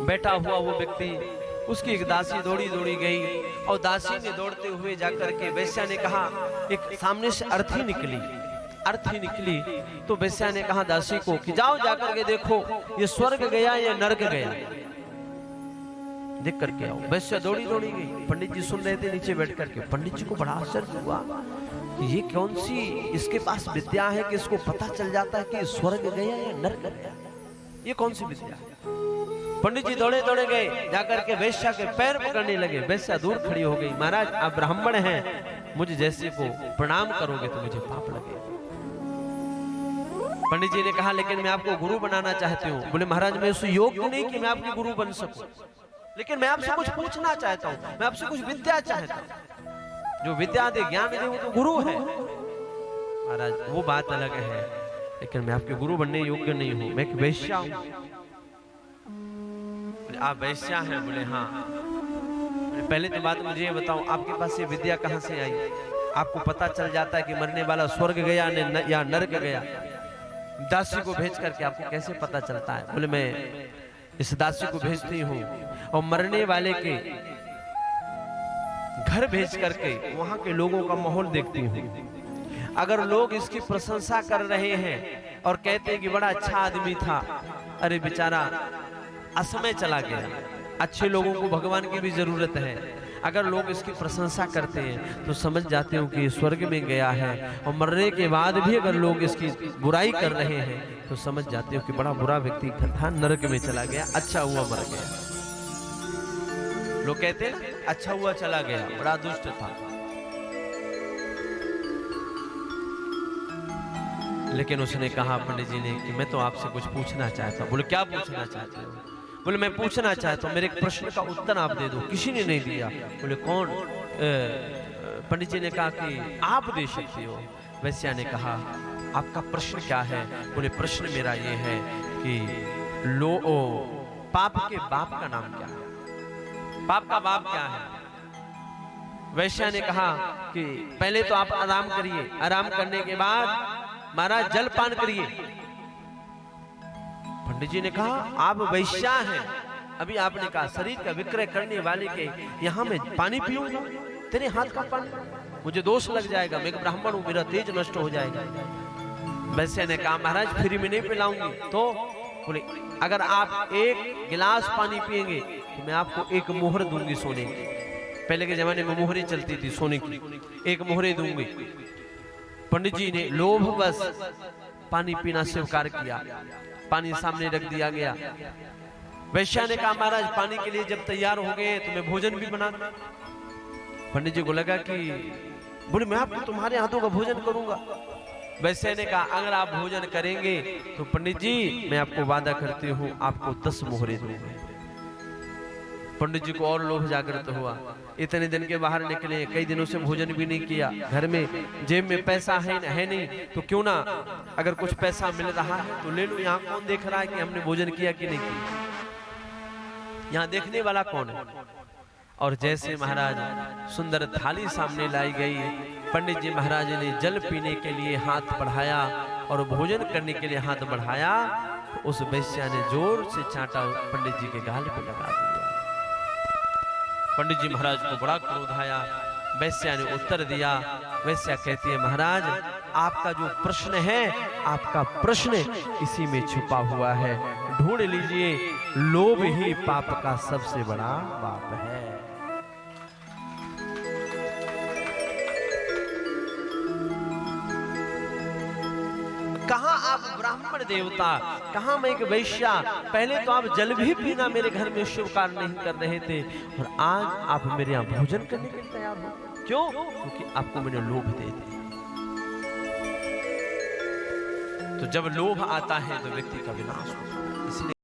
बैठा हुआ वो व्यक्ति, उसकी एक दासी दौड़ी दौड़ी गई और दासी ने दौड़ते हुए जाकर के वेश्या ने कहा, एक सामने से अर्थी निकली तो वेश्या ने कहा दासी को कि जाओ जाकर के देखो ये स्वर्ग गया या नरक गया, देख करके आओ। वेश्या दौड़ी दौड़ी गई। पंडित जी सुन रहे थे नीचे बैठ करके। पंडित जी को बड़ा आश्चर्य हुआ कि ये कौन सी इसके पास विद्या है कि इसको पता चल जाता है कि स्वर्ग गया या नरक गया, ये कौन सी विद्या है। पंडित जी दौड़े दौड़े गए, जाकर के वेश्या के पैर पकड़ने लगे। वेश्या दूर खड़ी हो गई। महाराज आप ब्राह्मण हैं, मुझे जैसे को प्रणाम करोगे तो मुझे पाप लगेगा। पंडित जी ने कहा लेकिन मैं आपको गुरु बनाना चाहती हूँ। बोले महाराज मैं उस योग्य नहीं कि मैं आपकी गुरु बन सकूं, लेकिन मैं आपसे कुछ पूछना चाहता हूँ, मैं आपसे कुछ विद्या चाहता हूँ। जो विद्या दे ज्ञान दे वो तो गुरु है। महाराज वो बात अलग है, लेकिन मैं आपके गुरु बनने योग्य नहीं हूँ, मैं एक वेश्या हूँ। आप वैश्या हैं? बोले हाँ। पहले तो बात मुझे ये बताओ आपके पास ये विद्या कहाँ से आई? आपको पता चल जाता है कि मरने वाला स्वर्ग गया या नरक गया, दासी को भेज करके आपको कैसे पता चलता है? बोले मैं इस दासी को भेजती हूँ और मरने वाले के घर भेज करके वहां के लोगों का माहौल देखती हूँ। अगर लोग इसकी प्रशंसा कर रहे हैं और कहते हैं कि बड़ा अच्छा आदमी था, अरे बेचारा असमय चला गया, अच्छे लोगों को भगवान की भी जरूरत है, अगर लोग इसकी प्रशंसा करते हैं तो समझ जाते हो कि स्वर्ग में गया है। और मरने के बाद भी अगर लोग इसकी बुराई कर रहे हैं तो समझ जाते हो कि बड़ा बुरा व्यक्ति था, नरक में चला गया, अच्छा हुआ मर गया। लोग कहते हैं ना अच्छा हुआ चला गया, बड़ा दुष्ट था। लेकिन उसने कहा पंडित जी ने कि मैं तो आपसे कुछ पूछना चाहता हूँ। बोले क्या पूछना चाहते हो? बोले मैं पूछना चाहता हूँ, मेरे एक प्रश्न का उत्तर आप दे दो। किसी ने नहीं दिया। बोले कौन? पंडित जी ने कहा कि आप दे सकते हो। वैश्या ने कहा आपका प्रश्न क्या है? बोले प्रश्न मेरा ये है कि पाप के बाप का नाम क्या है? पाप का बाप क्या है? वैश्या ने कहा कि पहले तो आप आराम करिए, आराम करने के बाद महाराज जल पान करिए। पंडित जी ने कहा आप वैश्या हैं, अभी आपने कहा शरीर का विक्रय करने वाले के यहाँ मैं पानी पीऊंगा, तेरे हाथ का पानी, मुझे दोष लग जाएगा, मैं ब्राह्मण हूं, मेरा तेज नष्ट हो जाएगा। वैश्या ने कहा महाराज फ्री में नहीं पिलाऊंगी। तो बोले अगर आप एक गिलास पानी पिएंगे तो मैं आपको एक मोहर दूंगी सोने की। पहले के जमाने में मोहरें चलती थी सोने की, एक मोहरे दूंगी। पंडित जी ने लोभवश पानी पीना स्वीकार किया, पानी सामने रख दिया गया। वैश्या ने कहा महाराज पानी के लिए जब तैयार हो गए तो मैं भोजन भी बना दूं। पंडित जी को लगा कि बोले मैं आपको तुम्हारे हाथों का भोजन करूंगा। वैश्या ने कहा अगर आप भोजन करेंगे तो पंडित जी मैं आपको वादा करती हूँ आपको 10 मोहरे दूंगा। पंडित जी को और लोभ जागृत हुआ। इतने दिन के बाहर निकले, कई दिनों से भोजन भी नहीं किया, घर में जेब में पैसा है नहीं, तो क्यों ना अगर कुछ पैसा मिल रहा है तो ले लो। यहाँ कौन देख रहा है कि हमने भोजन किया कि नहीं किया? यहाँ देखने वाला कौन है? और जैसे महाराज सुंदर थाली सामने लाई गई, पंडित जी महाराज ने जल पीने के लिए हाथ बढ़ाया और भोजन करने के लिए हाथ बढ़ाया, तो उस वैश्या ने जोर से चांटा पंडित जी के गाल पे लगा दिया। पंडित जी महाराज को बड़ा क्रोध आया। वैश्या ने उत्तर दिया। वैश्या कहती है महाराज आपका जो प्रश्न है, आपका प्रश्न इसी में छुपा हुआ है, ढूंढ लीजिए। लोभ ही पाप का सबसे बड़ा बाप है। कहां आप ब्राह्मण देवता, कहां मैं एक वैश्या? पहले तो आप जल भी पीना मेरे घर में स्वीकार नहीं कर रहे थे, और आज आप मेरे यहाँ भोजन करने के लिए तैयार हो। क्यों? क्योंकि आपको मैंने लोभ दे दिया। तो जब लोभ आता है तो व्यक्ति का विनाश होता है। इसलिए